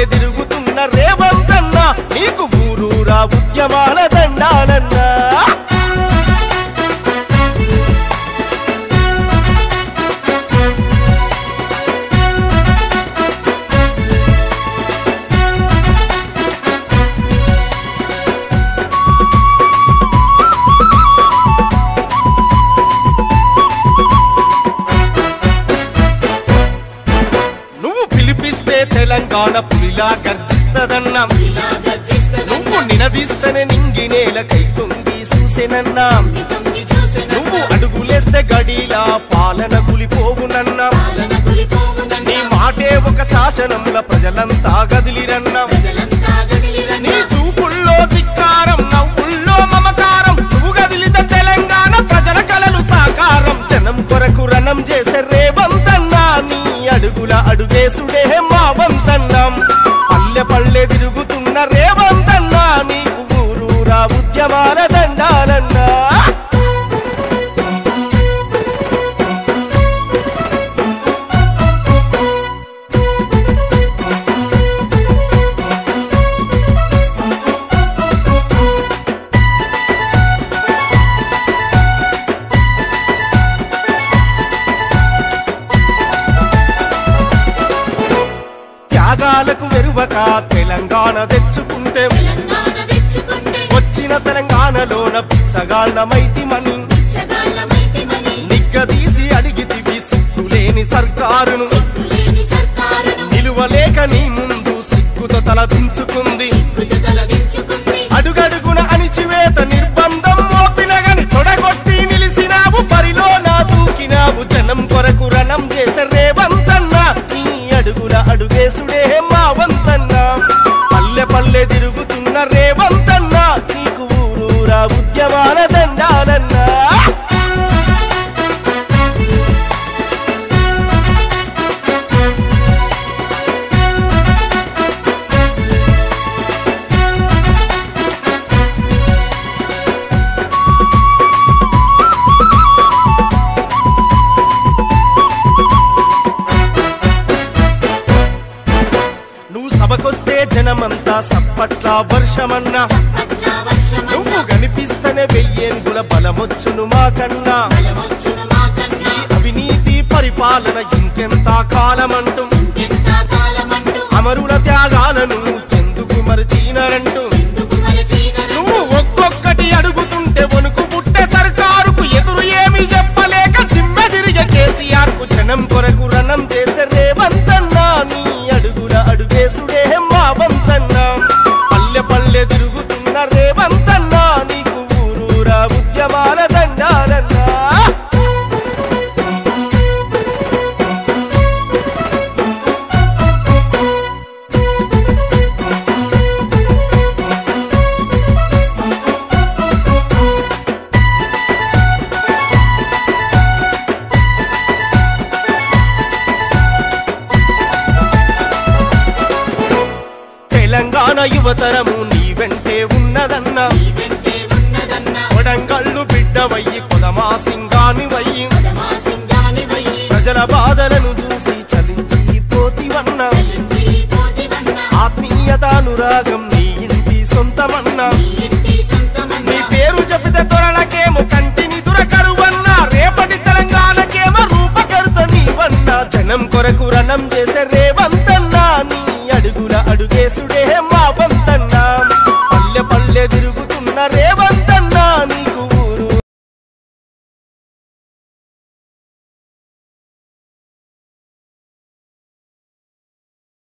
పల్లె తిరుగుతున్న రేవంతన్నా నీకు ఊరూరా ఉద్యమాల దండాలన్నా తెలంగాణ పులిలా గర్జిస్తదన్నా నువ్వు నినదిస్తనే నింగి నేల కైకొంగి చూసెనన్నా నువ్వు అడుగులేస్తే గడిలా పాలన గులిపోవునన్నా నీ మాటే ఒక శాసనంల ప్రజలంతా గదిలిరన్నా నీ చూపుల్లో ధిక్కారం నవ్వుల్లో మమకారం నువ్వు గదిలిత తెలంగాణ ప్రజల కలలు సాకారం జనం కొరకు రణం చేసే రేవంతన్నా నీ అడుగుల అడుగేసుడే మా వంతన్నం పల్లె పల్లె తిరుగుతున్న రేవంతన్నా నీకు ఊరూరా ఉద్యమాల దండాలన్నా త్యాగాలకు వెరువక తెలంగాణ తెచ్చుకుంటే వచ్చిన తెలంగాణలోన పిచ్చగాళ్ళమైతిమని నిగ్గదీసి అడిగితివి సిగ్గులేని సర్కారును నిలువలేక నీ ముందు సిగ్గుతో తలదించుకుంది అడుగడుగున అణిచివేత నిర్బంధం మోపినగని తొడగొట్టి నిలిసినావు పరిలో నా దూకినావు జనం కొరకు రణం చేసే రేవంతన్నా నీ అడుగుల అడుగేసుడే మా వంతన్నా పల్లె పల్లె తిరుగుతున్న రేవంతన్నా నీకు ఊరూరా ఉద్యమాల దండాలన్నా సభకొస్తే జనమంతా సప్పట్ల వర్షమన్నా నువ్వు కనిపిస్తనే వెయ్యేంగుల బలమొచ్చును మాకన్నా ఈ అవినీతి పరిపాలన ఇంకెంత కాలమంటూ అమరుల త్యాగాలను ఎందుకు మరచినారంటూ నువ్వు ఒక్కొక్కటి అడుగుతుంటే వణుకు పుట్టే సర్కారుకు ఎదురు ఏమి చెప్పలేక దిమ్మె తిరిగే కేసీఆర్ కు జనం కొరకు రణం చేసే రేవంతన్నా నీ అడుగుల అడుగేసుడే మా వంతన్నా పల్లె పల్లె తిరుగుతున్న రేవంతన్నా నీకు ఊరూరా ఉద్యమాల దండాలన్నా తెలంగాణ యువతరము నీ వెంటే ఉన్నదన్నా కొడంగళ్ళు బిడ్డవయ్యి కొదమా సింగానివయ్యి ప్రజల బాధలను చూసి చలించి పోతివన్నా ఆత్మీయతానురాగం నీ ఇంటి సొంతమన్నా నీ పేరు చెబితే త్వరలకేమో కంటిని దురకరువన్నా రేపటి తెలంగాణకేమో రూపకర్త నీవన్నా జనం కొరకు రణం చేసే రేవంతన్నా నీ అడుగుల అడుగేసుడే మా